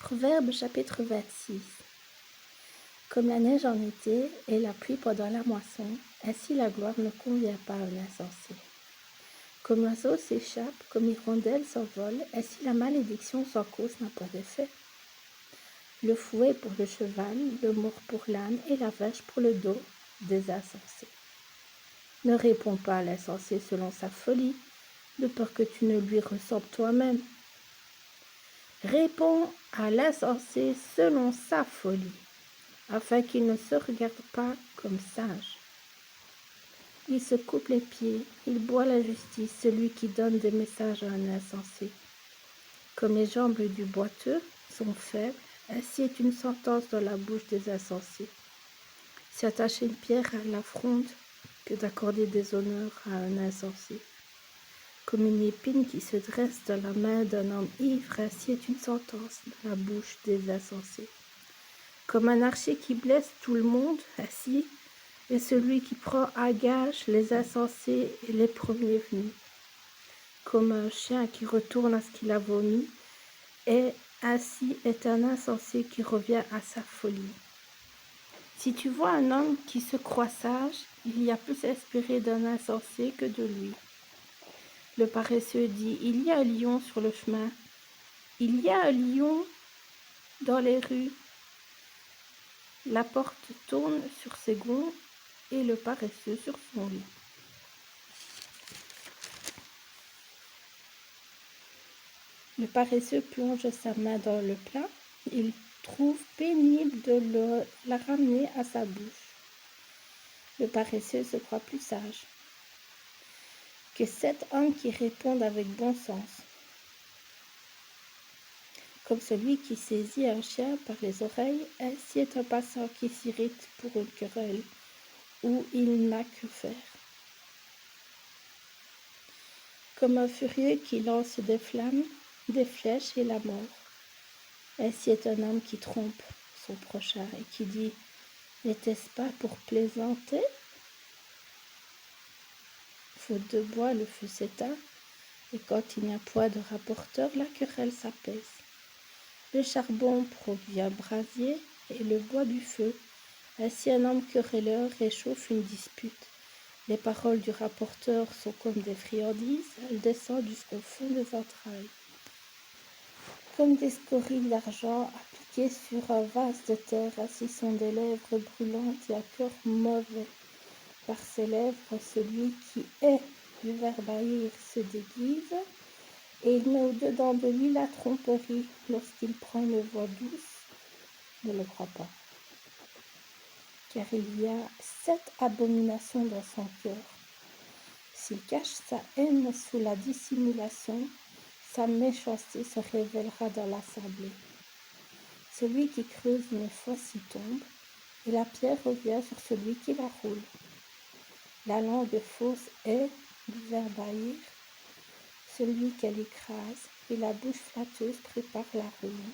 Proverbe chapitre 26. Comme la neige en été et la pluie pendant la moisson, ainsi la gloire ne convient pas à un insensé. Comme l'oiseau s'échappe, comme l'hirondelle s'envole, ainsi la malédiction sans cause n'a pas d'effet. Le fouet pour le cheval, le mors pour l'âne et la vache pour le dos des insensés. Ne réponds pas à l'insensé selon sa folie, de peur que tu ne lui ressembles toi-même. Réponds à l'insensé selon sa folie, afin qu'il ne se regarde pas comme sage. Il se coupe les pieds, il boit la justice, celui qui donne des messages à un insensé. Comme les jambes du boiteux sont faibles, ainsi est une sentence dans la bouche des insensés. C'est attacher une pierre à la fronde que d'accorder des honneurs à un insensé. Comme une épine qui se dresse dans la main d'un homme ivre, ainsi est une sentence dans la bouche des insensés. Comme un archer qui blesse tout le monde, ainsi est celui qui prend à gage les insensés et les premiers venus. Comme un chien qui retourne à ce qu'il a vomi, et ainsi est un insensé qui revient à sa folie. Si tu vois un homme qui se croit sage, il y a plus inspiré d'un insensé que de lui. Le paresseux dit, il y a un lion sur le chemin, il y a un lion dans les rues. La porte tourne sur ses gonds et le paresseux sur son lit. Le paresseux plonge sa main dans le plat, il trouve pénible de la ramener à sa bouche. Le paresseux se croit plus sage que 7 hommes qui répondent avec bon sens. Comme celui qui saisit un chien par les oreilles, ainsi est un passant qui s'irrite pour une querelle où il n'a que faire. Comme un furieux qui lance des flammes, des flèches et la mort. Ainsi est un homme qui trompe son prochain et qui dit « N'était-ce pas pour plaisanter ?» Faute de bois, le feu s'éteint, et quand il n'y a point de rapporteur, la querelle s'apaise. Le charbon produit un brasier et le bois du feu. Ainsi un homme querelleur réchauffe une dispute. Les paroles du rapporteur sont comme des friandises, elles descendent jusqu'au fond des entrailles. Comme des scories d'argent appliquées sur un vase de terre, ainsi sont des lèvres brûlantes et un cœur mauvais. Par ses lèvres, celui qui est du verbe haïr se déguise, et il met au-dedans de lui la tromperie. Lorsqu'il prend une voix douce, ne le crois pas. Car il y a 7 abominations dans son cœur. S'il cache sa haine sous la dissimulation, sa méchanceté se révélera dans l'assemblée. Celui qui creuse une fosse y tombe, et la pierre revient sur celui qui la roule. La langue fausse est du verbe haïr, celui qu'elle écrase, et la bouche flatteuse prépare la ruine.